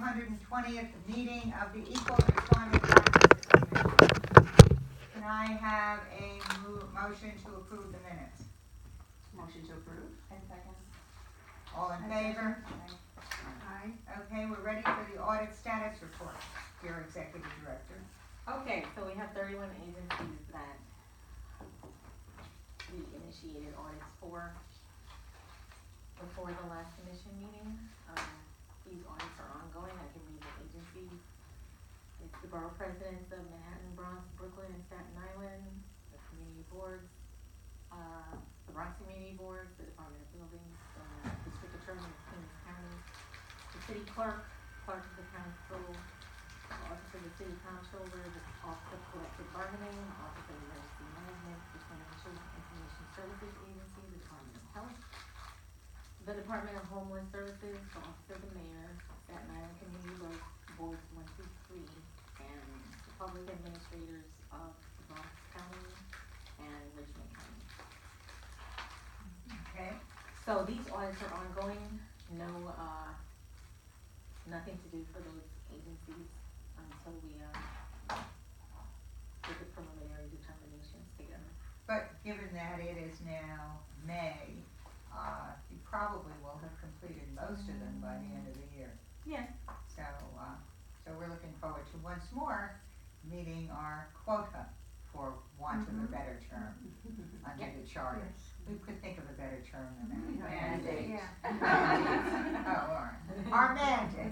220th meeting of the Equal Employment Practices Commission. Can I have a motion to approve the minutes? Motion to approve. And second. All in favor? Aye. Okay, we're ready for the audit status report, dear Executive Director. Okay, so we have 31 agencies that we initiated audits for before the last commission meeting. These audits are ongoing. I can read the agencies. It's the borough presidents of Manhattan, Bronx, Brooklyn, and Staten Island, the community boards, the Bronx Community Boards, the Department of Buildings, the District Attorney of Kings County, the city clerk, clerk of the council, the Office of the City Comptroller, the Office of Collective Bargaining, Office of Emergency Management, the Financial Information Services Agency, the Department of Health, the Department of Homeless Services, the Office of the Mayor, Staten Island Community Boards 1 through 3, and the Public Administrators of the Bronx County and Richmond County. Okay, So these audits are ongoing, nothing to do for those agencies until we, get the preliminary determinations together. but given that it is now May, you probably will have completed most of them by the end of the year. Yeah. So, so we're looking forward to once more meeting our quota, for want of a better term, under the charter. We could think of a better term than that. Mandate. Oh, all right. Our mandate.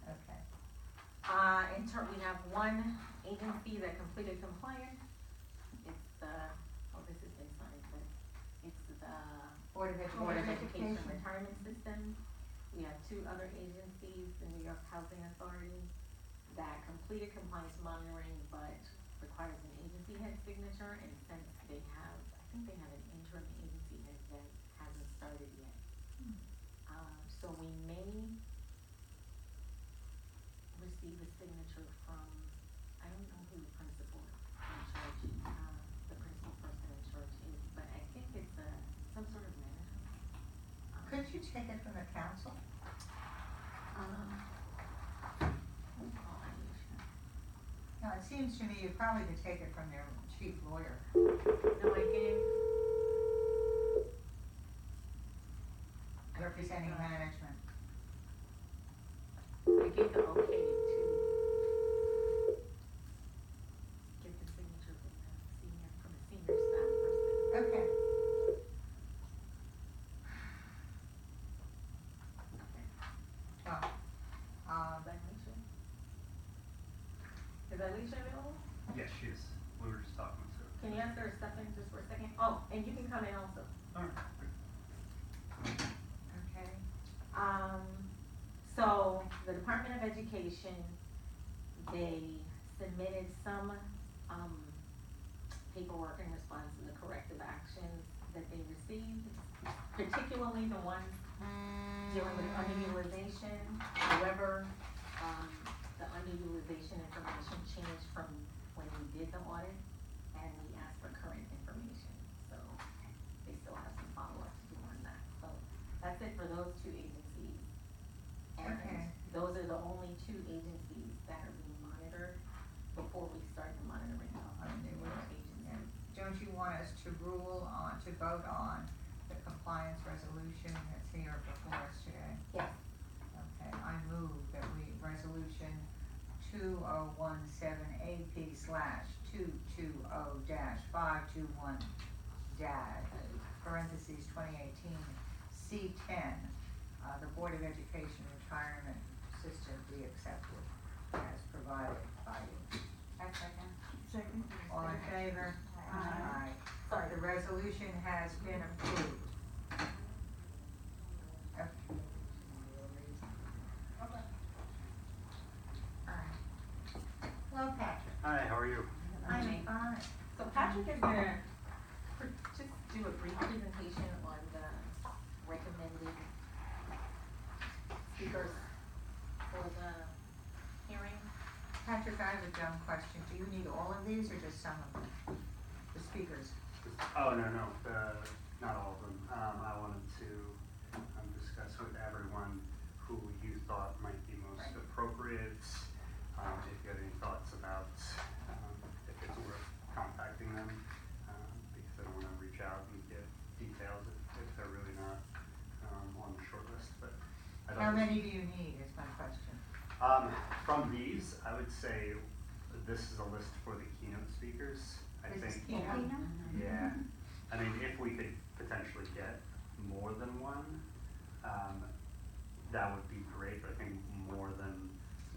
Okay. We have one agency that completed compliance. It's this has been signed, but it's the Board of Board of Education. Education Retirement System. We have two other agencies, the New York Housing Authority, that completed compliance monitoring, but requires an agency head signature, and since they have, I think they have an interim agency head that hasn't started yet. So we may receive a signature from, I don't know who the principal in charge, the principal person in charge is, but I think it's some sort of manager. Could you take it from the council? We'll call Aisha. No, it seems to me you probably could take it from their chief lawyer. No, I gave. Representing management. I gave the okay to get the signature from a senior staff person. Okay. Well, Is Alicia available? Yes, she is. We were just talking to her. Can you ask her to step in just for a second? Oh, and you can come in also. Alright. okay. So the Department of Education, they submitted some, paperwork in response to the corrective actions that they received, particularly the ones dealing with underutilization. However, the underutilization information changed from when we did the audit, and we asked for current information, so they still have some follow-up to do on that. So that's it for those two agencies. And Okay. those are the only two agencies that are being monitored before we start the monitoring of On the new new agencies. And don't you want us to vote on the compliance resolution that's here before us today? Yes. Okay, I move that resolution 2017 AP/220-521 parentheses 2018 C10, the Board of Education Retirement System be accepted as provided by you. Second. All in favor? Aye. Sorry. The resolution has been approved. Okay. Hello, Patrick. Hi, how are you? I'm fine. So Patrick is gonna just do a brief presentation on the recommended speakers for the hearing. Patrick, I have a dumb question. Do you need all of these or just some of them? The speakers? Oh, no, not all of them. I wanted to discuss with everyone who you thought might appropriate, if you had any thoughts about, if it's worth contacting them, because I don't wanna reach out and get details if they're really not, on the short list, but I don't. How many do you need is my question. From these, I would say this is a list for the keynote speakers, I This is think. keynote? Yeah, I mean, if we could potentially get more than one, that would be great, but I think more than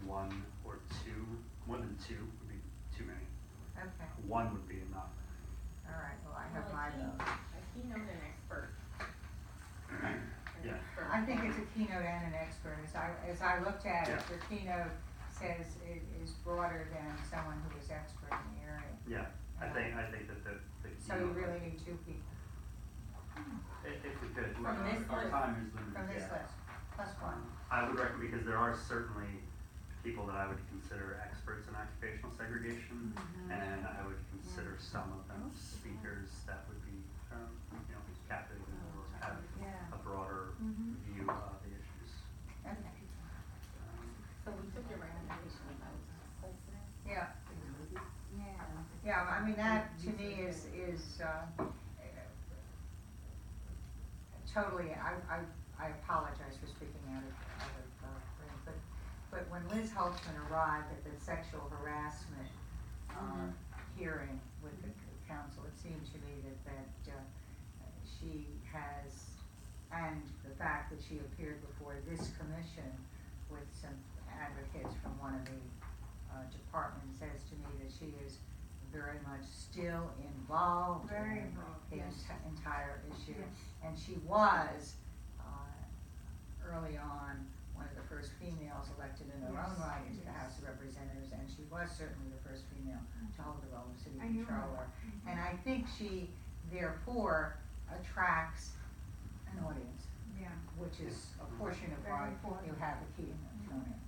one or two, more than two would be too many. Okay, One would be enough. all right, well, I have my vote. A keynote and expert. An Yeah. expert. I think it's a keynote and an expert. As I looked at it, Yeah. your keynote says it is broader than someone who is expert in the area. Yeah, I think that the So you keynote- really need two people If we could, From this our list. time is limited, from this yeah. list, plus one. I would recommend, because there are certainly people that I would consider experts in occupational segregation, and I would consider some of them speakers that would be, captivating or have a broader view of the issues. Okay, So we took your recommendation about president. yeah, Yeah. yeah, I mean, that to me is, totally, I apologize for speaking out of ring, but when Liz Holtzman arrived at the sexual harassment, hearing with the council, it seemed to me that she has, and the fact that she appeared before this commission with some advocates from one of the departments, says to me that she is very much still involved Very in involved, the yes. entire issue. Yes. And she was, early on, one of the first females elected in her own Yes, right into the yes. House of Representatives, and she was certainly the first female to hold the role of city I knew her. controller. And I think she therefore attracts an audience, Yeah. which is a portion of Very why important. you have a key component.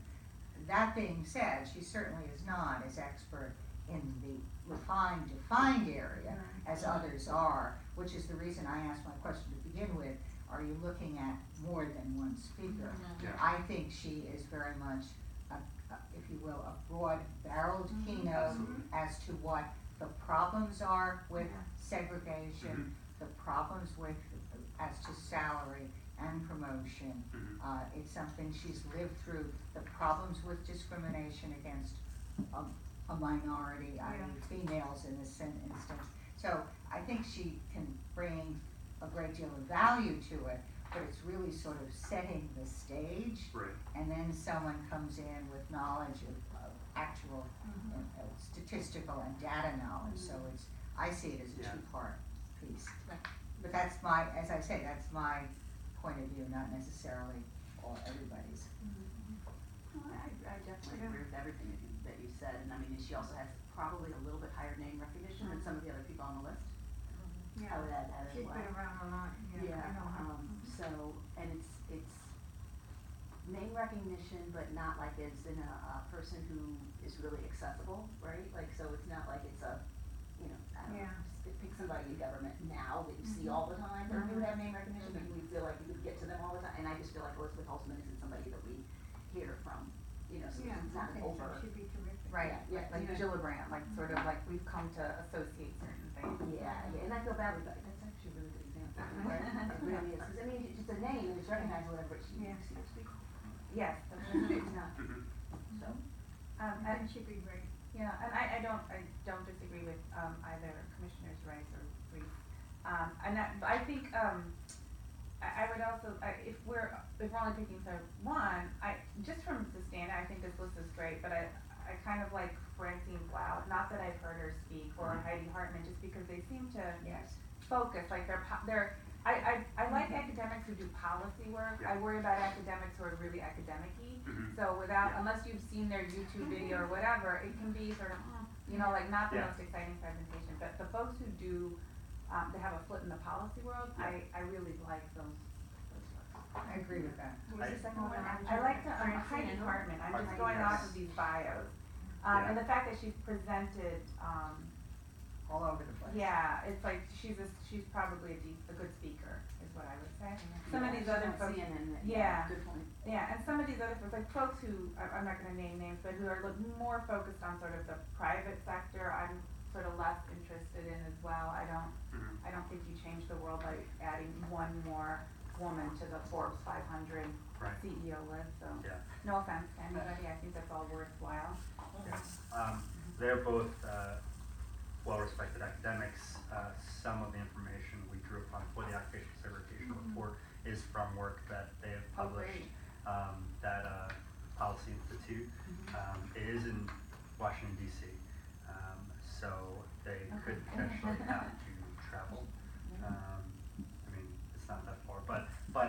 That being said, she certainly is not as expert in the refined, defined area Right. as others are, which is the reason I asked my question to begin with, are you looking at more than one speaker? Yeah. I think she is very much, if you will, a broad-barreled keynote Absolutely. as to what the problems are with Yeah. segregation, the problems with, as to salary and promotion. It's something she's lived through, the problems with discrimination against a minority, i.e. Yeah. females in this instance. So I think she can bring a great deal of value to it, but it's really sort of setting the stage. Right. And then someone comes in with knowledge of actual statistical and data knowledge, so I see it as a Yeah. two-part piece. Right. But that's my, as I say, that's my point of view, not necessarily everybody's. Well, I definitely agree with everything that you said, and I mean, she also has probably a little bit higher name recognition than some of the other people on the list. Yeah. I would add that as She's well. been around a lot, yeah, I know her. So, and it's name recognition, but not like it's in a person who is really accessible, right? Like, so it's not like it's a, I don't know, Yeah. pick somebody in government now that you see all the time, that would have name recognition, but you feel like you could get to them all the time, and I just feel like Elizabeth Holtzman isn't somebody that we hear from, so Yeah, it's I not think over. so, she'd be terrific. Right, Yeah, like yeah. Gilla Brand, like sort of like we've come to associate certain things. Yeah, and I feel badly, but that's actually a really good example, right? It really is, 'cause I mean, it's a name, and it's recognized, whatever, but she Yeah. seems to be, Yes, it's not, so. I and, think she'd be great. yeah, and I don't disagree with, either Commissioners Rice or Reese. And I think, I would also, if we're only picking for one, just from Susanna, I think this list is great, but I kind of like Francine Blau, not that I've heard her speak, or Heidi Hartman, just because they seem to Yes. focus, like I like academics who do policy work. Yeah. I worry about academics who are really academic-y. So Yeah. unless you've seen their YouTube video or whatever, it can be sort of, like not the Yeah. most exciting presentation. But the folks who do, they have a foot in the policy world, Yeah. I really like those folks. I agree with that. Who was the second one? I like Heidi Hartman, I'm just going off of these bios. Yeah. And the fact that she's presented, All over the place. yeah, it's like she's probably a good speaker, is what I would say. Some of these other folks, CNN, yeah. good point. Yeah, and some of these other folks, like folks who, I'm not gonna name names, but who are more focused on sort of the private sector, I'm sort of less interested in as well. I don't think you change the world by adding one more woman to the Forbes 500 Right. CEO list, so. Yeah. No offense to anybody, I think that's all worthwhile. Yeah. They're both well-respected academics. Some of the information we drew upon for the occupational segregation report is from work that they have Oh, published. great. That Policy Institute. It is in Washington DC, so they could potentially have to travel. I mean, it's not that far, but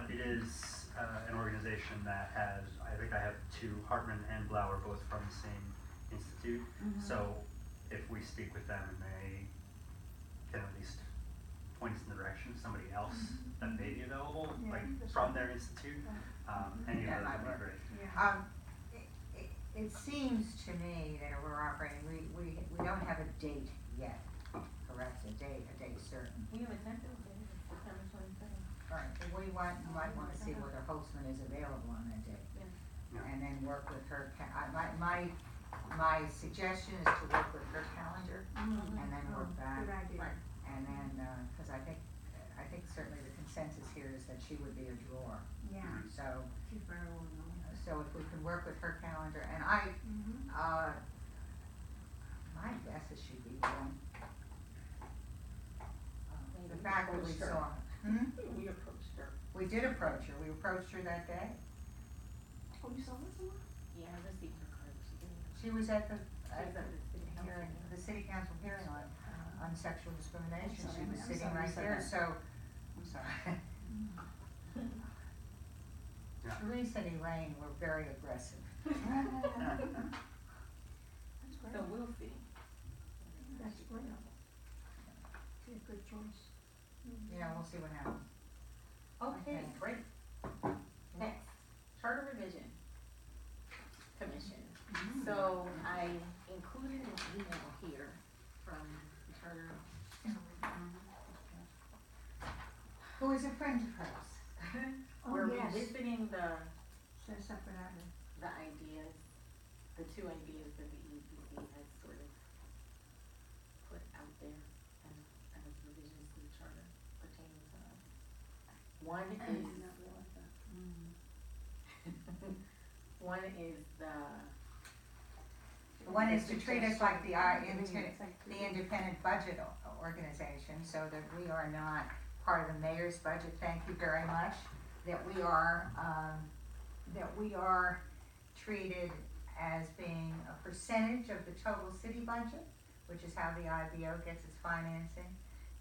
it is an organization that has, I think I have two, Hartman and Blauer, both from the same institute. So if we speak with them and they can at least point us in the direction of somebody else that may be available, Yeah, like that's from right. their institute, any of Yeah, those that would be works. great. Yeah. It seems to me that we're operating, we don't have a date yet, correct, a date certain. We have a tentative date, it's September 22nd. Right, and we might wanna see whether Holtzman is available on that day. Yeah. Yeah. And then work with her, my suggestion is to work with her calendar and then work back. Good idea. Right. And then, cause I think certainly the consensus here is that she would be a drawer, Yeah, so, she's very well known. so if we can work with her calendar, and I, my guess is she'd be willing. The Maybe fact that we approach her. saw, We approached her. we did approach her, we approached her that day. Oh, you saw her somewhere? Yeah, I received her card, she didn't. She was at the, She was at the city council hearing, hearing. the city council hearing on sexual discrimination, I'm she sorry, was I'm sitting sorry, right you said there, that. so, I'm sorry. Yeah. Teresa and Elaine were very aggressive. That's great. So we'll see. That's great. She's a good choice. Yeah, we'll see what happens. Okay, Okay. great. Next, charter revision commission. So I included an email here from the charter. Who is a friend of hers? Oh, We're yes. revisiting the Says up for that one. ideas, the two ideas that the EPC has sort of put out there as revisions to the charter pertaining to us. One I is, did not realize that. one is One is to treat us like the The independent budget organization, so that we are not part of the mayor's budget, thank you very much. That we are treated as being a percentage of the total city budget, which is how the IBO gets its financing.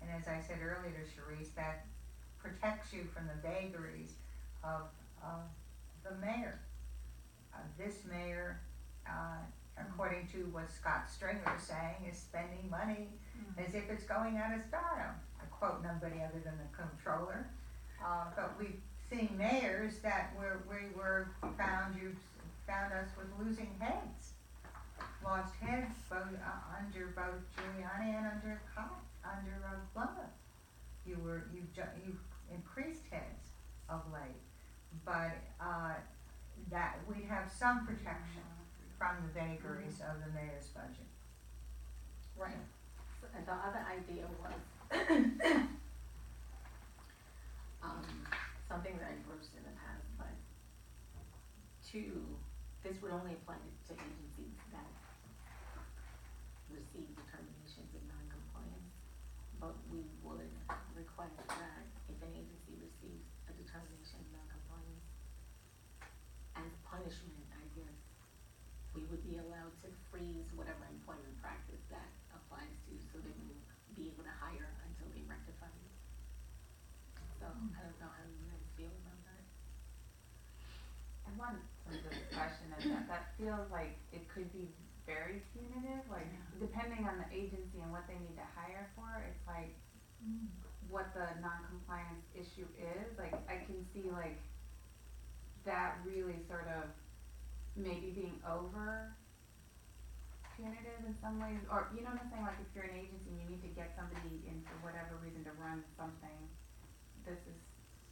And as I said earlier to Sharice, that protects you from the vagaries of the mayor. This mayor, according to what Scott Stringer is saying, is spending money as if it's going out of style. I quote nobody other than the comptroller. But we've seen mayors that you found us with losing heads. Lost heads both, under both Giuliani and under Plummer. You've increased heads of late, but, that we'd have some protection from the vagaries of the mayor's budget. right, so the other idea was something that I broached in the past, but this would only apply to agencies that receive determinations of non-compliance, but we would request that if an agency receives a determination of non-compliance, as punishment, I guess, we would be allowed to freeze whatever employment practice that applies to, so they wouldn't be able to hire until they rectify it. So, I don't know how you guys feel about that. I want some discussion of that feels like it could be very punitive, like, depending on the agency and what they need to hire for, it's like, what the non-compliance issue is, like, I can see like, that really sort of maybe being over punitive in some ways, or, you know what I'm saying, like, if you're an agency and you need to get somebody in for whatever reason to run something, this is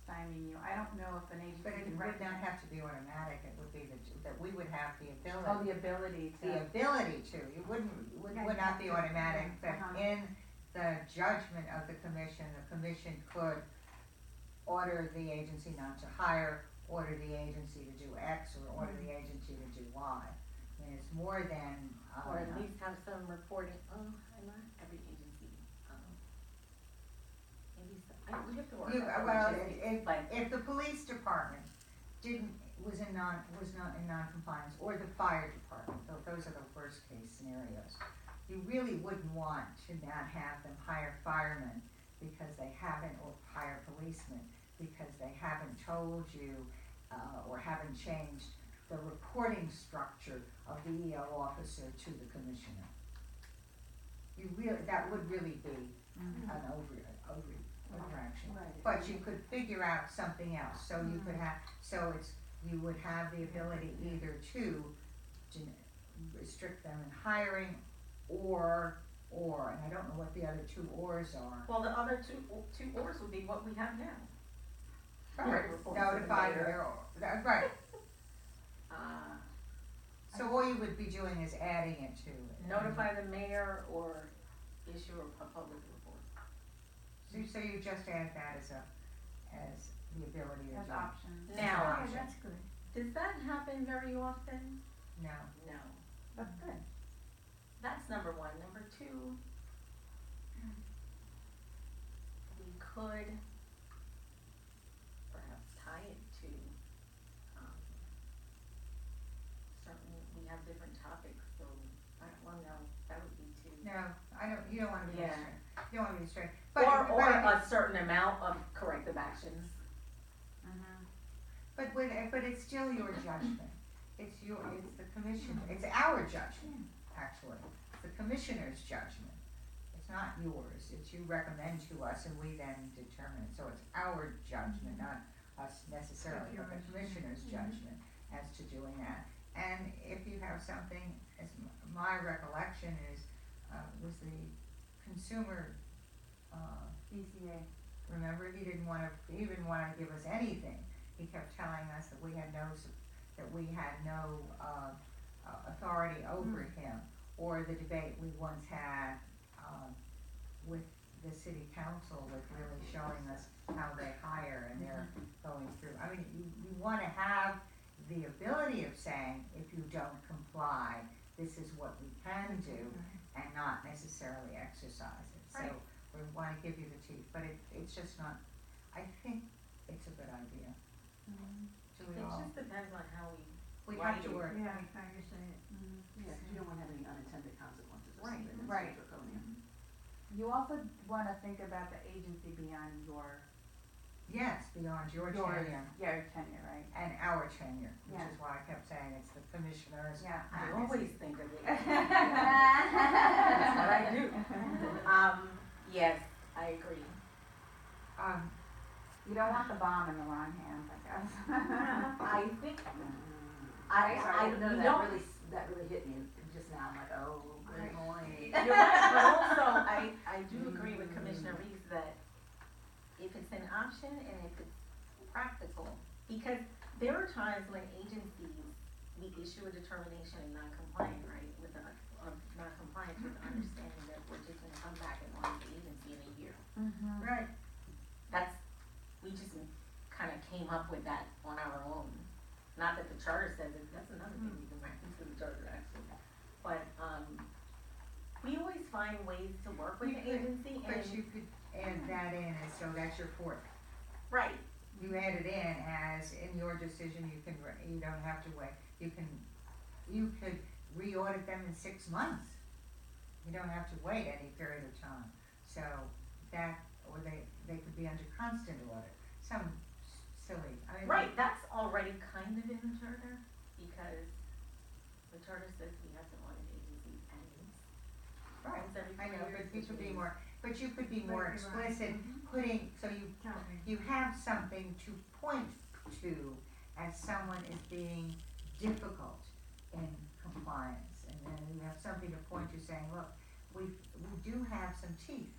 stymie you. I don't know if an agency But it can would not recognize. have to be automatic, it would be that we would have the ability. Oh, the ability to. The ability to, it would not be automatic, but in the judgment of the commission could order the agency not to hire, order the agency to do X, or order the agency to do Y. I mean, it's more than, Or at least have some reporting, not every agency, maybe some, we have to work You, out well, logistics, but. if the police department was not in non-compliance, or the fire department, those are the worst case scenarios. You really wouldn't want to not have them hire firemen because they haven't, or hire policemen, because they haven't told you, or haven't changed the reporting structure of the EO officer to the commissioner. That would really be an overaction. Right. But you could figure out something else, so you could have, you would have the ability either to restrict them in hiring, or, and I don't know what the other two ors are. Well, the other two ors would be what we have now. Right, Reports to the notify mayor. right, Uh, so all you would be doing is adding it to it. notify the mayor or issue a public report. So you just add that as the ability to As do. options. Now, Yeah, that's good. does that happen very often? No, No. That's good. That's number one. Number two, we could perhaps tie it to, certain, we have different topics, so, well, no, that would be too. no, you don't wanna be Yeah. restrained, you don't wanna be restrained. Or a certain amount of corrective actions. But it's still your judgment, it's the commission, it's our judgment, actually, it's the commissioner's judgment. It's not yours, it's you recommend to us and we then determine it, so it's our judgment, not us necessarily, but the commissioner's judgment as to doing that. And if you have something, as my recollection is, was the consumer, DCA. remember, he didn't wanna give us anything. He kept telling us that we had no authority over him, or the debate we once had, with the city council, with really showing us how they hire and they're going through. I mean, you wanna have the ability of saying, if you don't comply, this is what we can do, and not necessarily exercise it. So, Right. we wanna give you the teeth, but it's just not, I think it's a good idea. Do we It all? just depends on how We why have to do- work. Yeah, I just say it. Yeah, 'cause you don't wanna have any unintended consequences or Right, something that's right. so draconian. You also wanna think about the agency beyond your Yes, beyond your tenure tenure, right? and our tenure, which Yeah. is why I kept saying it's the commissioners. Yeah. I and always think of it. That's That's what I do. Yes, I agree. You don't want the bomb in the wrong hands, I guess. I think, No, you that don't, really, that really hit me just now, I'm like, oh, good boy. you're right, but also, I do agree with Commissioner Reeves that if it's an option and if it's practical, because there are times when agencies, we issue a determination of non-compliant, right, of non-compliance with the understanding that we're just gonna come back and audit the agency in a year. Right, We just kinda came up with that on our own. Not that the charter says it, that's another thing we can write into the charter actually. But, we always find ways to work with You the could, agency and. but you could add that in, and so that's your fourth. Right, You add it in as, in your decision, you don't have to wait, you could re-audit them in 6 months. You don't have to wait any period of time, so that, or they could be under constant audit, some silly, I mean. right, that's already kind of in the charter, because the charter says we have to audit agencies annually. Right, Once every I 4 know, years, but you which could be means- more, but you could be more Right, you're right. explicit, putting, so you have something to point to as someone is being difficult in compliance. And then you have something to point to saying, look, we do have some teeth,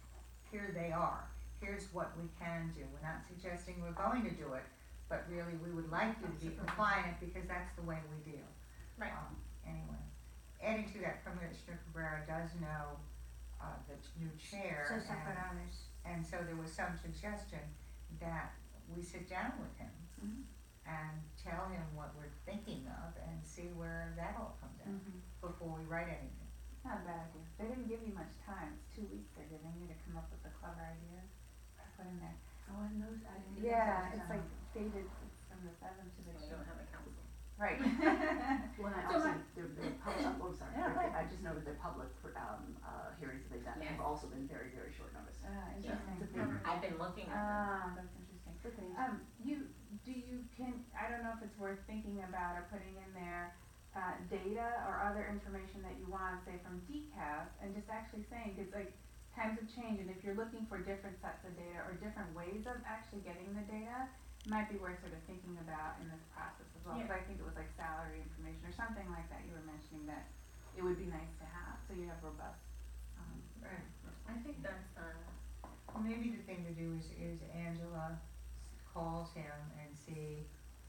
here they are, here's what we can do. We're not suggesting we're going to do it, but really we would like you to be compliant because that's the way we deal. Right. Anyway, adding to that, Commissioner Cabrera does know, the new chair. Se separaron. And so there was some suggestion that we sit down with him Mhm. and tell him what we're thinking of and see where that all comes out Mhm. before we write anything. Not a bad idea. They didn't give you much time. It's 2 weeks they're giving you to come up with the clever ideas. I put in there. Oh, I noticed, I didn't. Yeah, it's like dated from the 7th to the We don't have a council. Right. Well, and I So also, my- they're public, oh, I'm sorry, Yeah, right. I just noted their public, hearings that they've done Yes. have also been very, very short notice. Interesting. It's a thing. I've been looking at them. That's interesting. Good thing. I don't know if it's worth thinking about or putting in there, data or other information that you want, say from DCAS, and just actually saying, cause like, times have changed, and if you're looking for different sets of data or different ways of actually getting the data, it might be worth sort of thinking about in this process as well, Yeah. cause I think it was like salary information or something like that you were mentioning that it would be nice to have, so you have robust, Right. I think that's, Well, maybe the thing to do is Angela calls him and see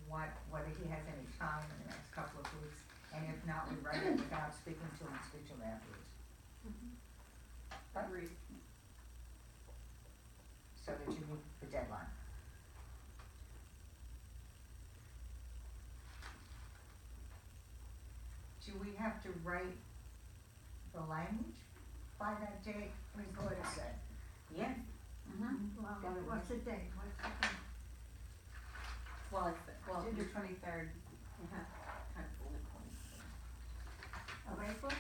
whether he has any time in the next couple of weeks, and if not, we write it without speaking to him, speak to him afterwards. agreed. So that you meet the deadline. Do we have to write the language by that date? What does Gloria say? Yes, Well, Got it. what's the date? What's the date? well, June 23rd. kind of bullet points. Of April?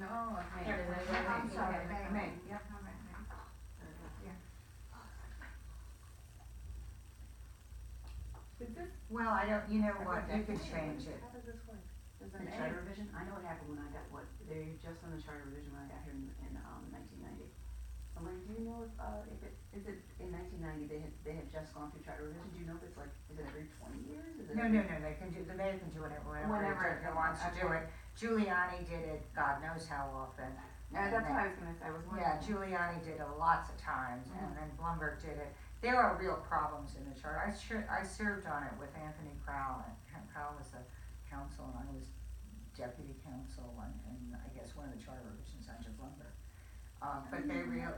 No, okay. Here, I'm sorry, May. May, yep. All right, May. Is this, Well, I don't, you know what, you could change it. how does this work? Does The an A? charter revision, I know what happened when I got, they just done the charter revision when I got here in 1990. Elaine, do you know if it, is it in 1990, they had just gone through charter revision, do you know if it's like, is it every 20 years? Is it No, every- they can do, the mayor can do whatever Whenever he wants to do okay. it. Giuliani did it, God knows how often. Yeah, that's what I was gonna say, I was Yeah, wondering. Giuliani did it lots of times, and then Blumberg did it. There are real problems in the charter. I served on it with Anthony Crowell, and Crowell was the counsel, and I was deputy counsel, and I guess one of the charter revisions under Blumberg. But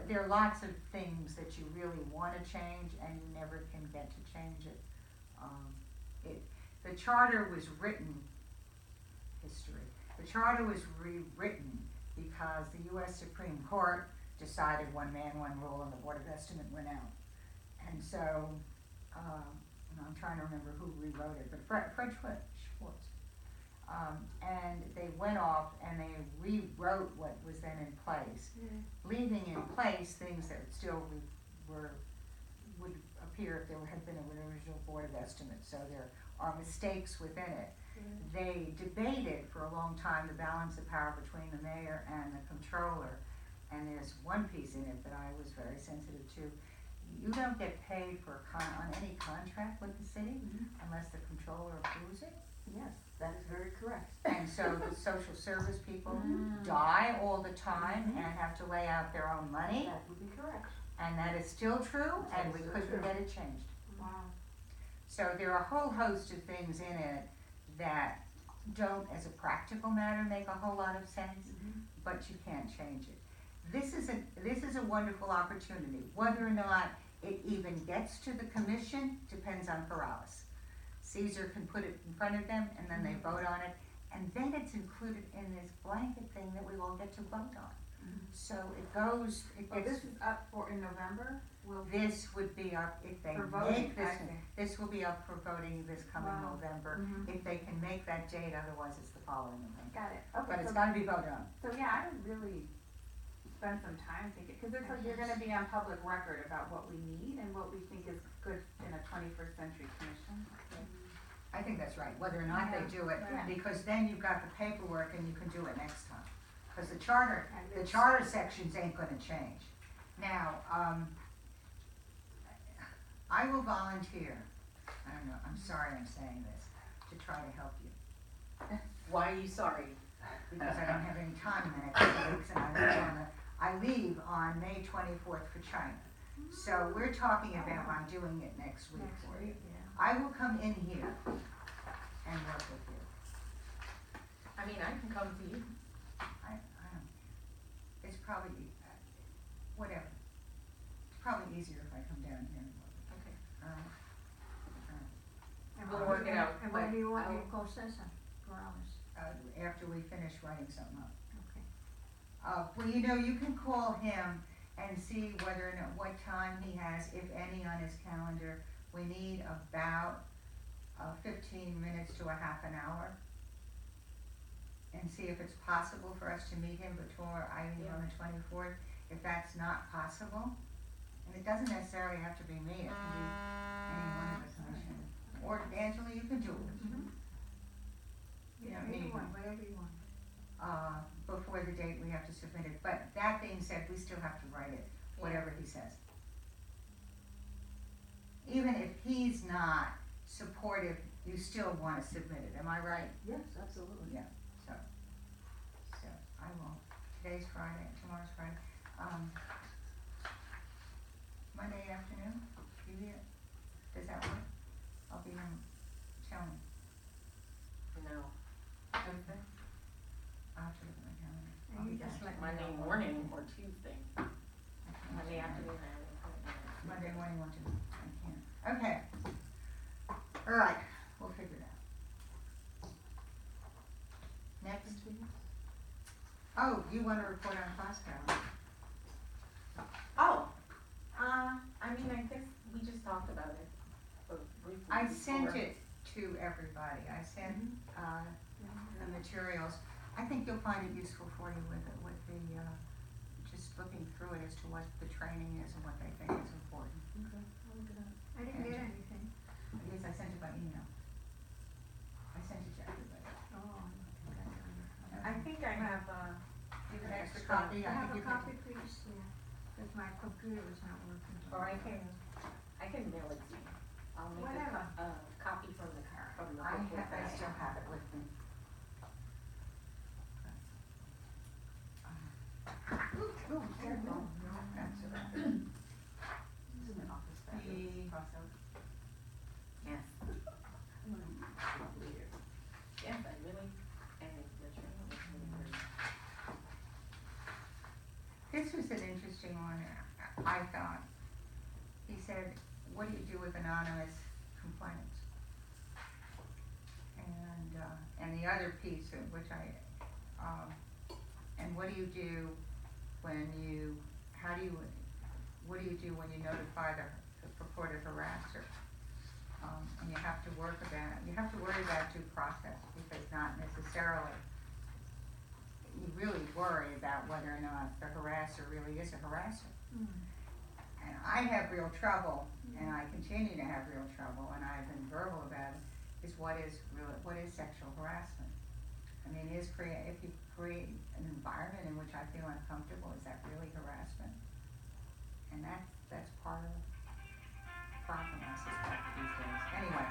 there are lots of things that you really wanna change, and you never can get to change it. The charter was written, the charter was rewritten because the US Supreme Court decided one man, one rule, and the Board of Estimate went out. And so, and I'm trying to remember who rewrote it, but Fred Schwartz. And they went off and they rewrote what was then in place, leaving in place things that still would appear if there had been an original Board of Estimates, so there are mistakes within it. They debated for a long time the balance of power between the mayor and the controller, and there's one piece in it that I was very sensitive to. You don't get paid on any contract with the city unless the controller approves it. Yes, that is very correct. And so the social service people die all the time and have to lay out their own money, That would be correct. and that is still true, and we That is couldn't true. get it changed. Wow. So there are a whole host of things in it that don't, as a practical matter, make a whole lot of sense, but you can't change it. This is a wonderful opportunity. Whether or not it even gets to the commission depends on Corrales. Caesar can put it in front of them, and then they vote on it, and then it's included in this blanket thing that we all get to vote on. So it goes, it Well, gets, this is up for in November, will. this would be up, if they For voting, make this, I see. this will be up for voting this coming Wow. November. Mhm. If they can make that date, otherwise it's the following November. Got it, But okay, it's so, gotta be voted on. so yeah, I would really spend some time thinking, cause it's like you're gonna be on public record about what we need and what we think is good in a 21st century commission. I think that's right, whether or not they Yeah. do it, Yeah. because then you've got the paperwork and you can do it next time. Cause the charter And sections ain't gonna change. Now, I will volunteer, I don't know, I'm sorry I'm saying this, to try to help you. Why are you sorry? Because I don't have any time in the next 2 weeks, and I leave on May 24th for China. So we're talking about I'm doing it next week Next for you. week, yeah. I will come in here and work with you. I mean, I can come to you. I don't, it's probably, whatever. It's probably easier if I come down here and work with Okay. you. Alright? Alright. And We'll what work do it you- out, And when but do you want I'll- your concession? 4 hours, After we finish writing something up. okay. Well, you know, you can call him and see whether or not, what time he has, if any, on his calendar. We need about 15 minutes to a half an hour. And see if it's possible for us to meet him before IU on the 24th. If that's not possible, and it doesn't necessarily have to be me, it can be any one of the commission. Or Angela, you can do it. You don't Either need one, me. whatever you want. Before the date we have to submit it, but that being said, we still have to write it, whatever he says. Even if he's not supportive, you still wanna submit it, am I right? Yes, absolutely. Yeah, so I won't, today's Friday, tomorrow's Friday, Monday afternoon, you here, does that work? I'll be in, tell me, No. Tuesday? I'll have to look at my calendar. I'll And you be just back. let me Monday know. morning or Tuesday. I can't Monday do afternoon, I have an appointment. Monday morning, 1 to, I can't, okay. Alright, we'll figure it out. Next, oh, you wanna report on Costco? Oh, I mean, I guess we just talked about it, but briefly. I sent before. it to everybody, I sent, the materials. I think you'll find it useful for you with the, just looking through it as to what the training is and what they think is important. Okay, I'll look it up. I didn't get anything. Yes, I sent it by email. I sent it to everybody. Oh, I think I have, You an an extra extra copy? I have think a you can- copy, please, yeah, because my computer was not working. Or I can mail it to you. I'll make Whatever. a copy from the car, from the. I still have it with me. Ooh, careful. That's all right. It's in the office back, The- cross out. Yes, I'm gonna leave it. yes, I really, and the training was really great. This was an interesting one, I thought. He said, what do you do with anonymous complaints? And the other piece, which and what do you do when what do you do when you notify the purported harasser? And you have to worry about due process, because not necessarily, you really worry about whether or not the harasser really is a harasser. And I have real trouble, and I continue to have real trouble, and I've been verbal about it, is what is sexual harassment? I mean, if you create an environment in which I feel uncomfortable, is that really harassment? And that's part of the problem, I suspect, these days. Anyway,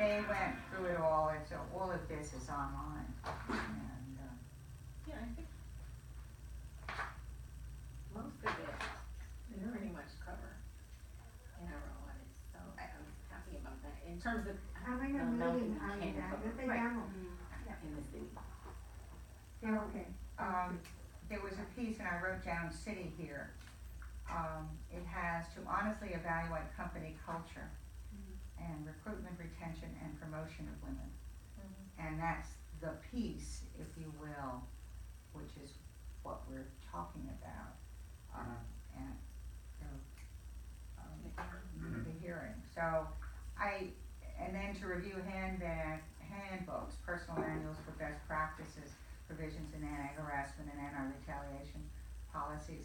they went through it all, and so all of this is online, and, Yeah, I think most of it, they pretty much cover in our audit, so I was happy about that, in terms of How many No, meeting no, are you you can't at? cover. Yo te Right. llamo. in the city. Yeah, okay. there was a piece, and I wrote down city here. It has to honestly evaluate company culture and recruitment, retention, and promotion of women. And that's the piece, if you will, which is what we're talking about, and the hearing. So and then to review handbooks, personal manuals for best practices, provisions in anti-harassment and anti-retaliation policies.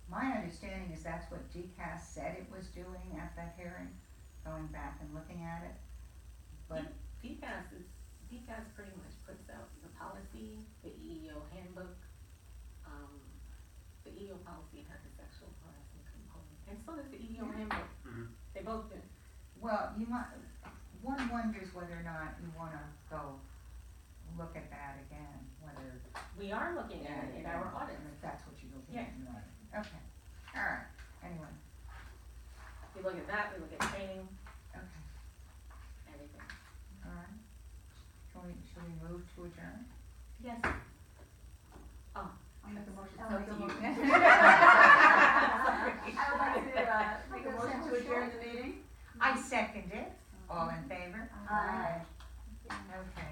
My understanding is that's what DCAS said it was doing at that hearing, going back and looking at it. But DCAS pretty much puts out the policy, the EEO handbook. The EEO policy has a sexual harassment component, and so does the EEO handbook. They both do. well, one wonders whether or not you wanna go look at that again, whether. We are looking at it in our audit. If that's what you're looking Yeah. at, in the audit. Okay. Alright, anyway, We look at that, we look at training, okay, everything. alright. Should we move to adjourn? Yes. Oh, I'll make a motion. I'll make a motion. I would like to, make a motion to adjourn the meeting. I second it, all in favor? Aye. Okay,